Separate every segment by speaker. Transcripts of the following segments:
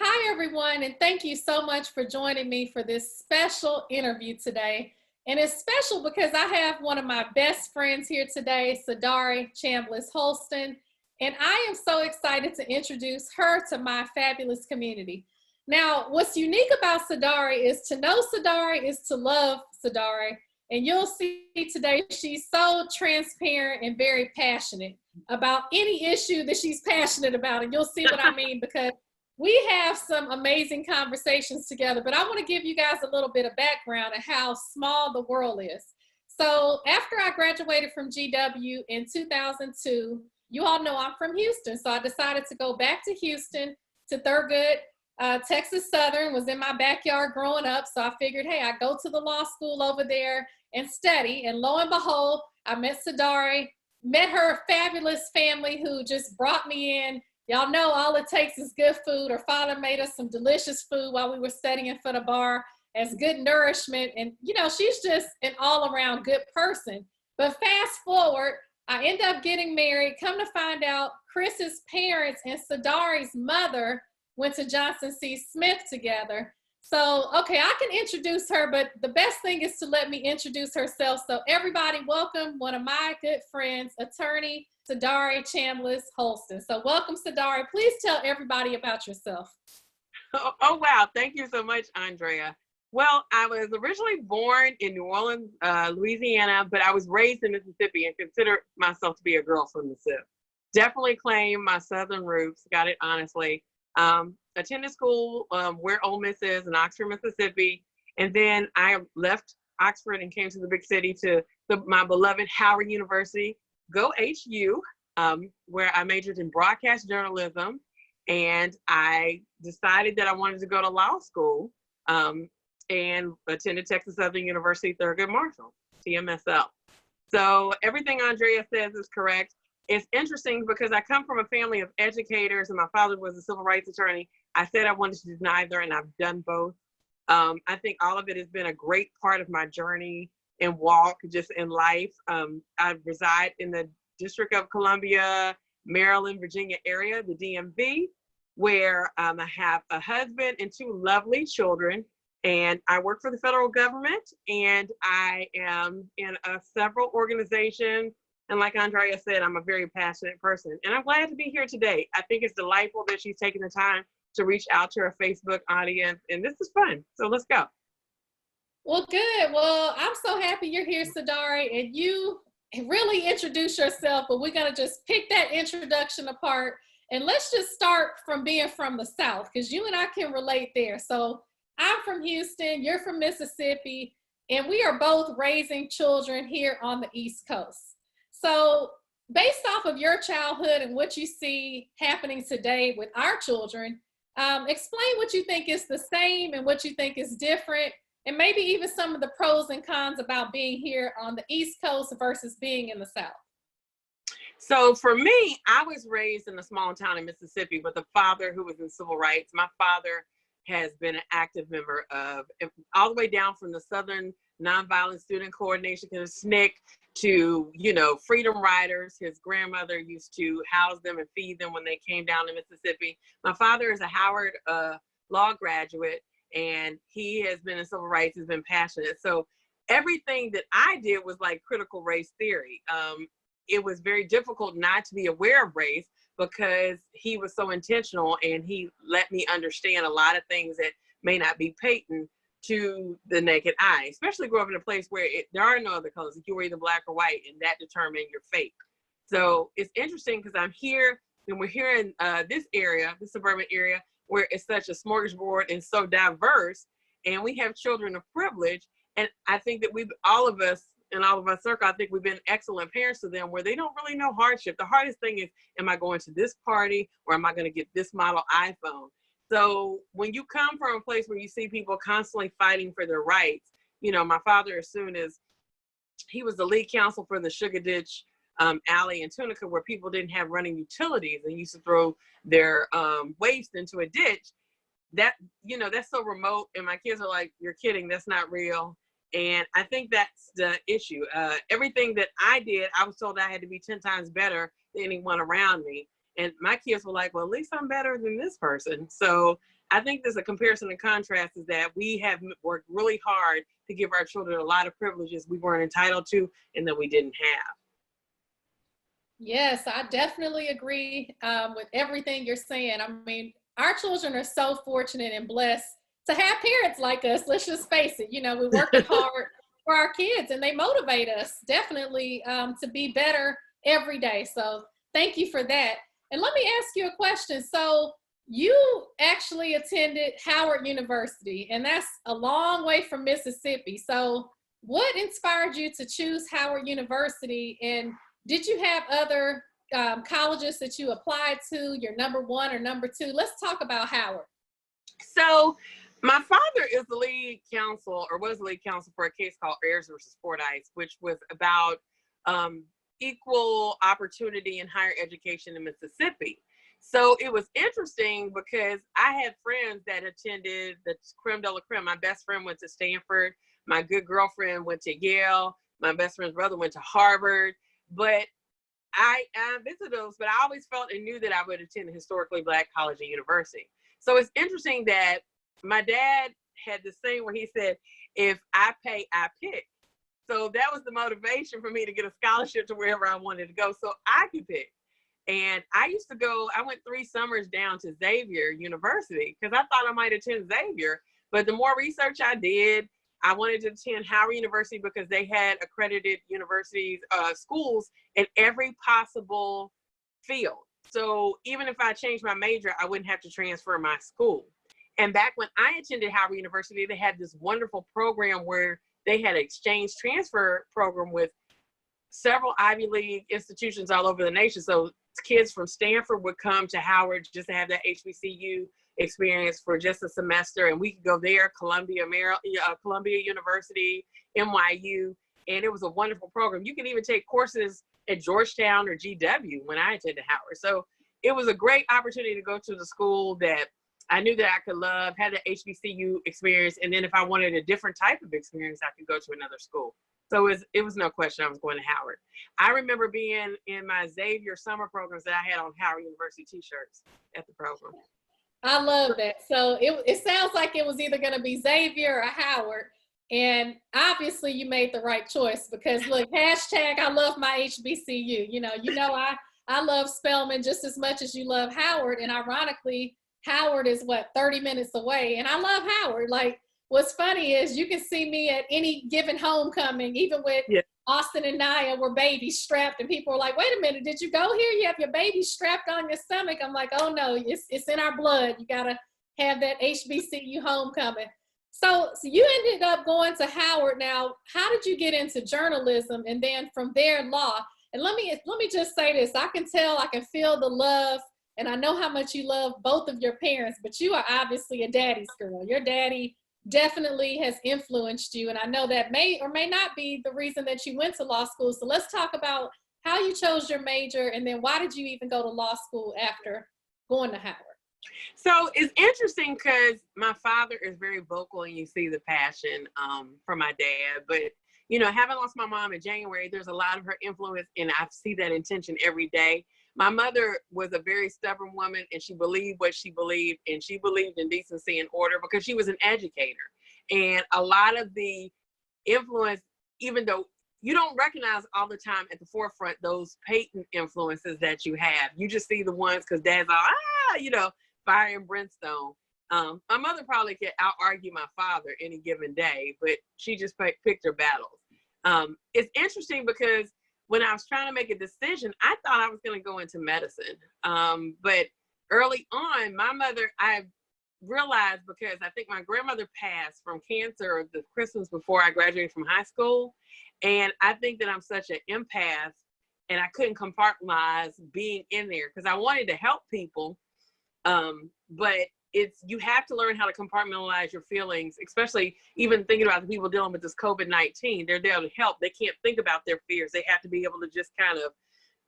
Speaker 1: Hi, everyone, and thank you so much for joining me for this special interview today. And it's special because I have one of my best friends here today, Sadarie Chambliss Holston, and I am so excited to introduce her to my fabulous community. Now, what's unique about Sadarie is to know Sadarie is to love Sadarie, and you'll see today she's so transparent and very passionate about any issue that she's passionate about, and you'll see what I mean because we have some amazing conversations together, but I want to give you guys a little bit of background on how small the world is. So after I graduated from GW in 2002, you all know I'm from Houston. So I decided to go back to Houston to Thurgood. Texas Southern was in my backyard growing up. So I figured, hey, I go to the law school over there and study. And lo and behold, I met Sadarie, met her fabulous family who just brought me in. Y'all know all it takes is good food. Her father made us some delicious food while we were studying for the bar as good nourishment. And, you know, she's just an all-around good person. But fast forward, I end up getting married. Come to find out, Chris's parents and Sadarie's mother went to Johnson C. Smith together. So, okay, I can introduce her, but the best thing is to let me introduce herself. So everybody, welcome one of my good friends, Attorney Sadarie Chambliss Holston. So welcome, Sadarie. Please tell everybody about yourself.
Speaker 2: Oh, wow. Thank you so much, Andrea. Well, I was originally born in New Orleans, Louisiana, but I was raised in Mississippi and consider myself to be a girl from the SIP. Definitely claim my Southern roots, got it honestly. Attended school where Ole Miss is in Oxford, Mississippi. And then I left Oxford and came to the big city to my beloved Howard University. Go HU, where I majored in broadcast journalism, and I decided that I wanted to go to law school and attended Texas Southern University Thurgood Marshall, TMSL. So everything Andrea says is correct. It's interesting because I come from a family of educators and my father was a civil rights attorney. I said I wanted to do neither and I've done both. I think all of it has been a great part of my journey and walk just in life. I reside in the District of Columbia, Maryland, Virginia area, the DMV, where I have a husband and two lovely children. And I work for the federal government and I am in several organizations. And like Andrea said, I'm a very passionate person and I'm glad to be here today. I think it's delightful that she's taken the time to reach out to her Facebook audience and this is fun. So let's go.
Speaker 1: Well, good. Well, I'm so happy you're here, Sadarie, and you really introduce yourself, but we're going to just pick that introduction apart and let's just start from being from the South because you and I can relate there. So I'm from Houston, you're from Mississippi, and we are both raising children here on the East Coast. So based off of your childhood and what you see happening today with our children, explain what you think is the same and what you think is different, and maybe even some of the pros and cons about being here on the East Coast versus being in the South.
Speaker 2: So for me, I was raised in a small town in Mississippi with a father who was in civil rights. My father has been an active member of all the way down from the Southern Nonviolent Student Coordination, SNCC, to, you know, Freedom Riders. His grandmother used to house them and feed them when they came down to Mississippi. My father is a Howard law graduate, and he has been in civil rights, has been passionate. So everything that I did was like critical race theory. It was very difficult not to be aware of race because he was so intentional and he let me understand a lot of things that may not be patent to the naked eye, especially growing up in a place where there are no other colors. You were either black or white and that determined your fate. So it's interesting because I'm here and we're here in this area, the suburban area, where it's such a smorgasbord and so diverse, and we have children of privilege. And I think that all of us in all of our circle, I think we've been excellent parents to them where they don't really know hardship. The hardest thing is, am I going to this party or am I going to get this model iPhone? So when you come from a place where you see people constantly fighting for their rights, you know, my father, as soon as he was the lead counsel for the Sugar Ditch alley in Tunica, where people didn't have running utilities and used to throw their waste into a ditch, that, you know, that's so remote. And my kids are like, you're kidding, that's not real. And I think that's the issue. Everything that I did, I was told I had to be 10 times better than anyone around me. And my kids were like, well, at least I'm better than this person. So I think there's a comparison and contrast is that we have worked really hard to give our children a lot of privileges we weren't entitled to and that we didn't have.
Speaker 1: Yes, I definitely agree with everything you're saying. I mean, our children are so fortunate and blessed to have parents like us. Let's just face it. We're working hard for our kids and they motivate us definitely to be better every day. So thank you for that. And let me ask you a question. So you actually attended Howard University, and that's a long way from Mississippi. So what inspired you to choose Howard University, and did you have other colleges that you applied to, your number one or number two? Let's talk about Howard.
Speaker 2: So my father is the lead counsel, or was the lead counsel for a case called Ayers versus Fordyce, which was about equal opportunity in higher education in Mississippi. So it was interesting because I had friends that attended the creme de la creme. My best friend went to Stanford. My good girlfriend went to Yale. My best friend's brother went to Harvard. But I visited those, but I always felt and knew that I would attend a historically Black college and university. So it's interesting that my dad had this thing where he said, if I pay, I pick. So that was the motivation for me to get a scholarship to wherever I wanted to go so I could pick. And I went 3 summers down to Xavier University because I thought I might attend Xavier. But the more research I did, I wanted to attend Howard University because they had accredited universities, schools in every possible field. So even if I changed my major, I wouldn't have to transfer my school. And back when I attended Howard University, they had this wonderful program where they had an exchange transfer program with several Ivy League institutions all over the nation. So kids from Stanford would come to Howard just to have that HBCU experience for just a semester, and we could go there, Columbia University, NYU, and it was a wonderful program. You can even take courses at Georgetown or GW when I attended Howard. So it was a great opportunity to go to the school that I knew that I could love, had the HBCU experience, and then if I wanted a different type of experience, I could go to another school. So it was no question I was going to Howard. I remember being in my Xavier summer programs that I had on Howard University t-shirts at the program.
Speaker 1: I love that. So it sounds like it was either going to be Xavier or Howard. And obviously you made the right choice because look, hashtag I love my HBCU. I love Spelman just as much as you love Howard. And ironically, Howard is 30 minutes away. And I love Howard. Like, what's funny is you can see me at any given homecoming, even with Austin and Naya were babies strapped, and people were like, wait a minute, did you go here? You have your baby strapped on your stomach. I'm like, oh no, it's in our blood. You gotta have that HBCU homecoming. So you ended up going to Howard. Now, how did you get into journalism and then from there law? And let me just say this, I can feel the love, and I know how much you love both of your parents, but you are obviously a daddy's girl. Your daddy definitely has influenced you. And I know that may or may not be the reason that you went to law school. So let's talk about how you chose your major and then why did you even go to law school after going to Howard?
Speaker 2: So it's interesting because my father is very vocal and you see the passion from my dad. But, having lost my mom in January, there's a lot of her influence and I see that intention every day. My mother was a very stubborn woman and she believed what she believed, and she believed in decency and order because she was an educator. And a lot of the influence, even though you don't recognize all the time at the forefront those patent influences that you have, you just see the ones because dad's all, fire and brimstone. My mother probably could out-argue my father any given day, but she just picked her battles. It's interesting because when I was trying to make a decision, I thought I was going to go into medicine. But early on, I realized because I think my grandmother passed from cancer the Christmas before I graduated from high school. And I think that I'm such an empath and I couldn't compartmentalize being in there because I wanted to help people. But you have to learn how to compartmentalize your feelings, especially even thinking about the people dealing with this COVID-19. They're there to help. They can't think about their fears. They have to be able to just kind of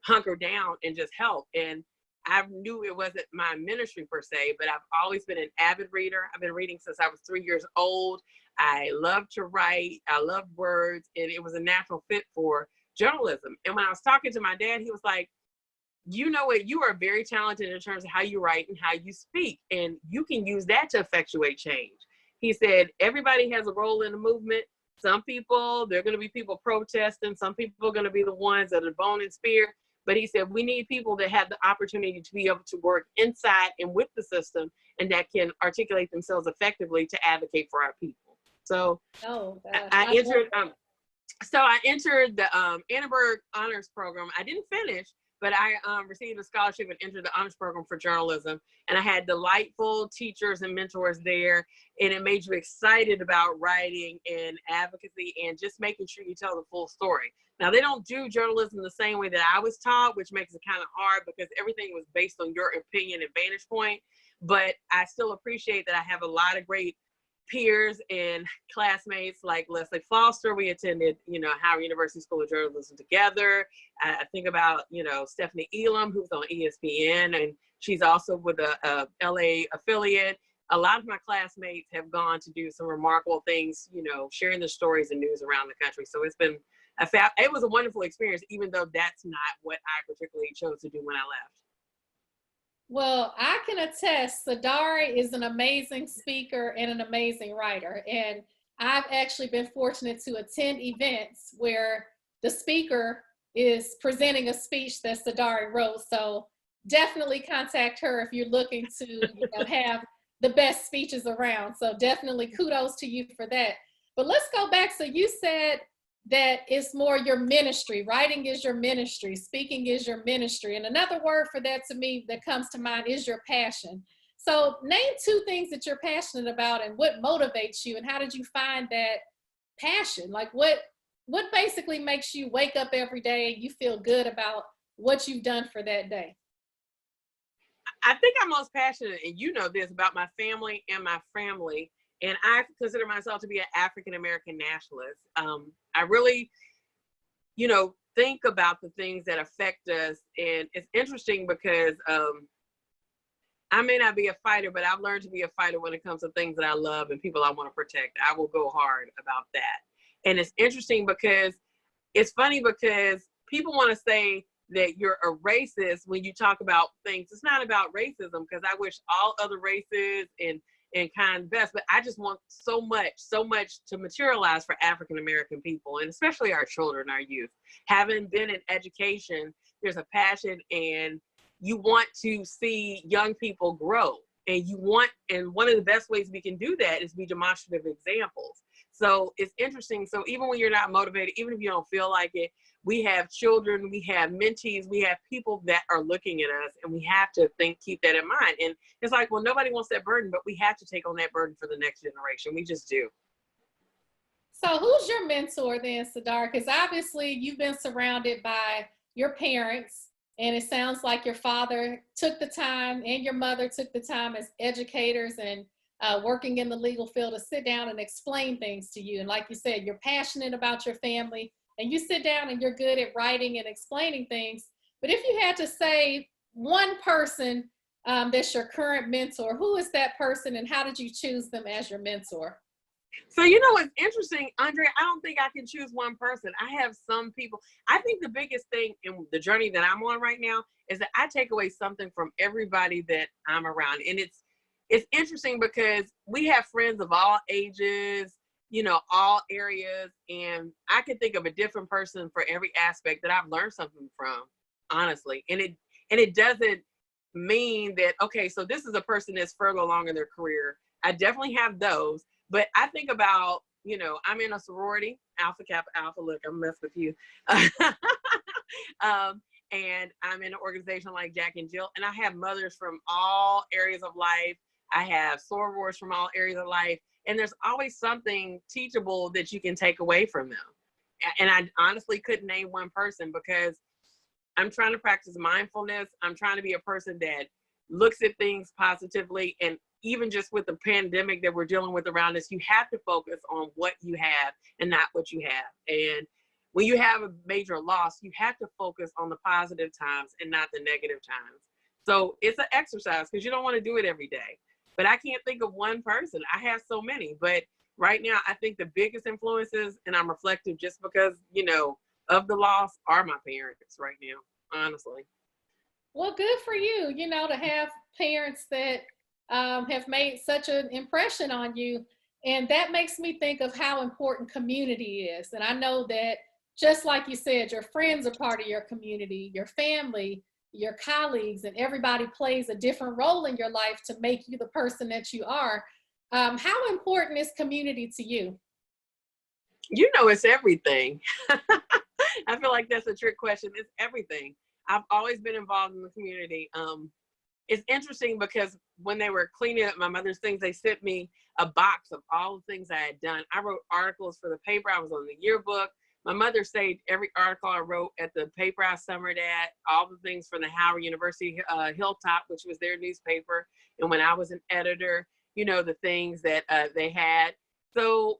Speaker 2: hunker down and just help. And I knew it wasn't my ministry per se, but I've always been an avid reader. I've been reading since I was 3 years old. I love to write. I love words. And it was a natural fit for journalism. And when I was talking to my dad, he was like, you know what, you are very talented in terms of how you write and how you speak, and you can use that to effectuate change. He said, everybody has a role in the movement. Some people, there are going to be people protesting. Some people are going to be the ones that are bone and spear. But he said, we need people that have the opportunity to be able to work inside and with the system, and that can articulate themselves effectively to advocate for our people. So I entered the Annenberg Honors Program. I didn't finish, but I received a scholarship and entered the honors program for journalism. And I had delightful teachers and mentors there. And it made you excited about writing and advocacy and just making sure you tell the full story. Now, they don't do journalism the same way that I was taught, which makes it kind of hard because everything was based on your opinion and vantage point. But I still appreciate that I have a lot of great peers and classmates like Leslie Foster. We attended, Howard University School of Journalism together. I think about, Stephanie Elam, who's on ESPN, and she's also with a LA affiliate. A lot of my classmates have gone to do some remarkable things, sharing their stories and news around the country. So it was a wonderful experience, even though that's not what I particularly chose to do when I left.
Speaker 1: Well, I can attest, Sadarie is an amazing speaker and an amazing writer. And I've actually been fortunate to attend events where the speaker is presenting a speech that Sadarie wrote. So definitely contact her if you're looking to have the best speeches around. So definitely kudos to you for that. But let's go back. So you said that it's more your ministry. Writing is your ministry. Speaking is your ministry. And another word for that to me that comes to mind is your passion. So name 2 things that you're passionate about and what motivates you, and how did you find that passion? Like what basically makes you wake up every day and you feel good about what you've done for that day?
Speaker 2: I think I'm most passionate, and you know this, about my family and my family. And I consider myself to be an African-American nationalist. I really, think about the things that affect us. And it's interesting because I may not be a fighter, but I've learned to be a fighter when it comes to things that I love and people I want to protect. I will go hard about that. And it's interesting because it's funny because people want to say that you're a racist when you talk about things. It's not about racism, because I wish all other races and kind best, but I just want so much to materialize for African-American people, and especially our children, our youth. Having been in education, there's a passion, and you want to see young people grow, and one of the best ways we can do that is be demonstrative examples. So it's interesting. So even when you're not motivated, even if you don't feel like it, we have children, we have mentees, we have people that are looking at us, and we have to keep that in mind. And it's like, well, nobody wants that burden, but we have to take on that burden for the next generation. We just do.
Speaker 1: So who's your mentor then, Sadarie? Because obviously you've been surrounded by your parents, and it sounds like your father took the time and your mother took the time as educators and working in the legal field to sit down and explain things to you. And like you said, you're passionate about your family, and you sit down and you're good at writing and explaining things. But if you had to say one person that's your current mentor, who is that person, and how did you choose them as your mentor?
Speaker 2: So, what's interesting, Andrea, I don't think I can choose one person. I have some people. I think the biggest thing in the journey that I'm on right now is that I take away something from everybody that I'm around. And it's interesting because we have friends of all ages, all areas, and I can think of a different person for every aspect that I've learned something from, honestly. And it doesn't mean that, okay, so this is a person that's further along in their career. I definitely have those, but I think about, I'm in a sorority, Alpha Kappa Alpha. Look, I'm messing with you. And I'm in an organization like Jack and Jill, and I have mothers from all areas of life. I have sorors from all areas of life. And there's always something teachable that you can take away from them. And I honestly couldn't name one person, because I'm trying to practice mindfulness. I'm trying to be a person that looks at things positively. And even just with the pandemic that we're dealing with around us, you have to focus on what you have and not what you have. And when you have a major loss, you have to focus on the positive times and not the negative times. So it's an exercise, because you don't want to do it every day. But I can't think of one person. I have so many. But right now, I think the biggest influences, and I'm reflective just because, of the loss, are my parents right now, honestly.
Speaker 1: Well, good for you, to have parents that have made such an impression on you. And that makes me think of how important community is. And I know that, just like you said, your friends are part of your community, your family, your colleagues, and everybody plays a different role in your life to make you the person that you are. How important is community to you?
Speaker 2: You know, it's everything. I feel like that's a trick question. It's everything. I've always been involved in the community. It's interesting because when they were cleaning up my mother's things, they sent me a box of all the things I had done. I wrote articles for the paper. I was on the yearbook. My mother saved every article I wrote at the paper I summered at, all the things from the Howard University Hilltop, which was their newspaper. And when I was an editor, the things that they had. So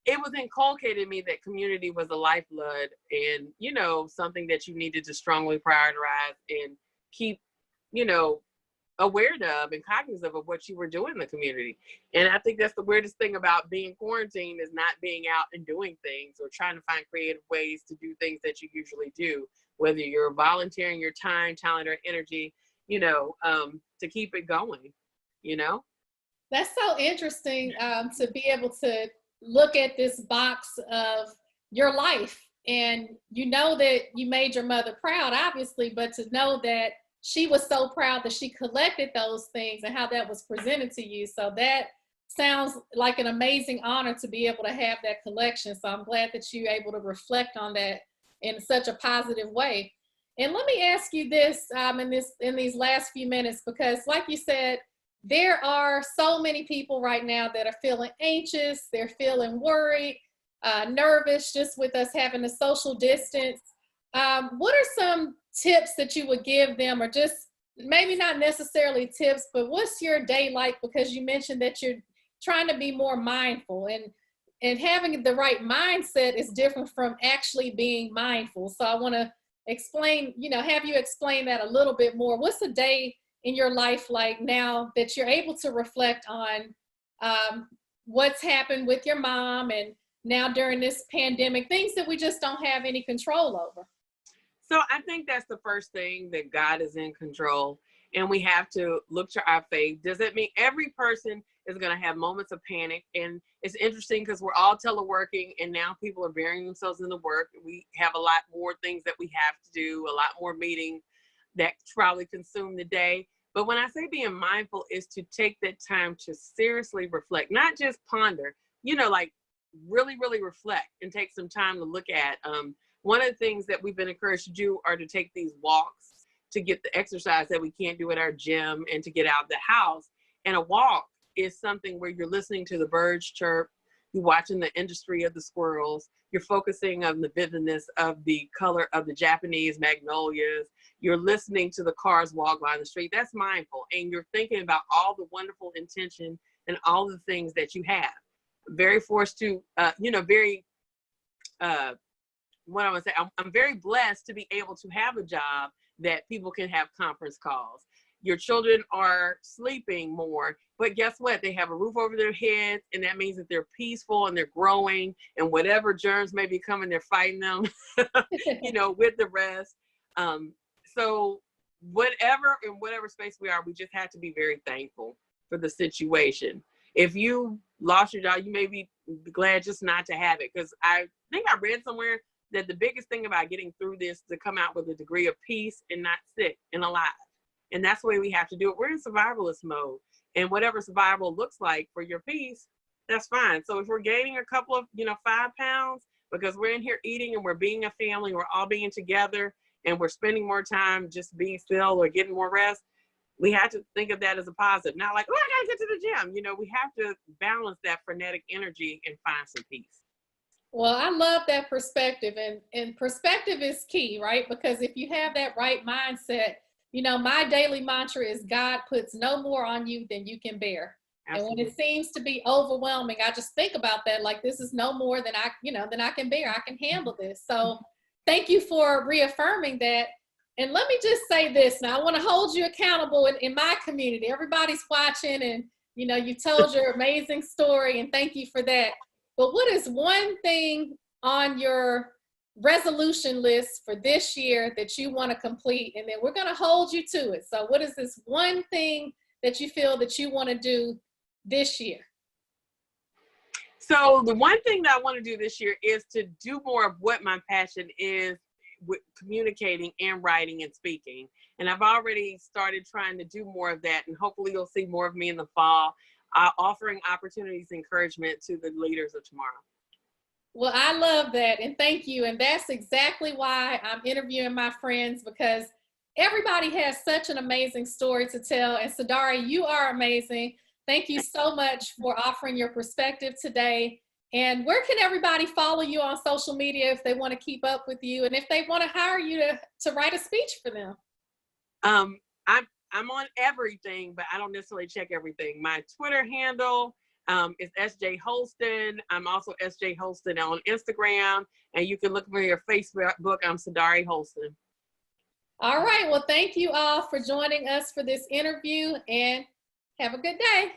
Speaker 2: it was inculcated in me that community was the lifeblood and, something that you needed to strongly prioritize and keep, you know, aware of and cognizant of what you were doing in the community. And I think that's the weirdest thing about being quarantined is not being out and doing things or trying to find creative ways to do things that you usually do, whether you're volunteering your time, talent, or energy, to keep it going, you know?
Speaker 1: That's so interesting, to be able to look at this box of your life, and that you made your mother proud, obviously, but to know that she was so proud that she collected those things and how that was presented to you. So that sounds like an amazing honor to be able to have that collection. So I'm glad that you're able to reflect on that in such a positive way. And let me ask you this, in these last few minutes, because like you said, there are so many people right now that are feeling anxious, they're feeling worried, nervous, just with us having a social distance. What are some tips that you would give them, or just maybe not necessarily tips, but what's your day like? Because you mentioned that you're trying to be more mindful, and having the right mindset is different from actually being mindful. So I want to have you explain that a little bit more. What's a day in your life like now that you're able to reflect on what's happened with your mom and now during this pandemic, things that we just don't have any control over?
Speaker 2: So I think that's the first thing, that God is in control, and we have to look to our faith. Does that mean every person is going to have moments of panic? And it's interesting because we're all teleworking, and now people are burying themselves in the work. We have a lot more things that we have to do, a lot more meetings that probably consume the day. But when I say being mindful, is to take that time to seriously reflect, not just ponder, like really, really reflect and take some time to look at. One of the things that we've been encouraged to do are to take these walks to get the exercise that we can't do at our gym and to get out of the house. And a walk is something where you're listening to the birds chirp, you're watching the industry of the squirrels, you're focusing on the vividness of the color of the Japanese magnolias, you're listening to the cars walk by the street. That's mindful. And you're thinking about all the wonderful intention and all the things that you have. Very forced to, what I would say, I'm very blessed to be able to have a job that people can have conference calls. Your children are sleeping more, but guess what? They have a roof over their heads, and that means that they're peaceful and they're growing, and whatever germs may be coming, they're fighting them, with the rest. So in whatever space we are, we just have to be very thankful for the situation. If you lost your job, you may be glad just not to have it. Because I think I read somewhere that the biggest thing about getting through this is to come out with a degree of peace and not sick and alive. And that's the way we have to do it. We're in survivalist mode. And whatever survival looks like for your peace, that's fine. So if we're gaining a couple of, 5 pounds because we're in here eating and we're being a family, we're all being together and we're spending more time just being still or getting more rest, we have to think of that as a positive. Not like, oh, I gotta get to the gym. We have to balance that frenetic energy and find some peace.
Speaker 1: Well, I love that perspective, and perspective is key, right? Because if you have that right mindset, my daily mantra is God puts no more on you than you can bear. Absolutely. And when it seems to be overwhelming, I just think about that, like this is no more than I can bear. I can handle this. So thank you for reaffirming that. And let me just say this. Now, I want to hold you accountable in my community. Everybody's watching, and you told your amazing story, and thank you for that. But what is one thing on your resolution list for this year that you want to complete, and then we're going to hold you to it. So what is this one thing that you feel that you want to do this year?
Speaker 2: So the one thing that I want to do this year is to do more of what my passion is with communicating and writing and speaking. And I've already started trying to do more of that. And hopefully you'll see more of me in the fall, offering opportunities, encouragement to the leaders of tomorrow.
Speaker 1: Well, I love that. And thank you. And that's exactly why I'm interviewing my friends, because everybody has such an amazing story to tell. And Sadarie, you are amazing. Thank you so much for offering your perspective today. And where can everybody follow you on social media if they want to keep up with you and if they want to hire you to write a speech for them?
Speaker 2: I'm on everything, but I don't necessarily check everything. My Twitter handle is SJ Holston. I'm also SJ Holston on Instagram, and you can look for your Facebook. I'm Sadarie Holston.
Speaker 1: All right. Well, thank you all for joining us for this interview, and have a good day.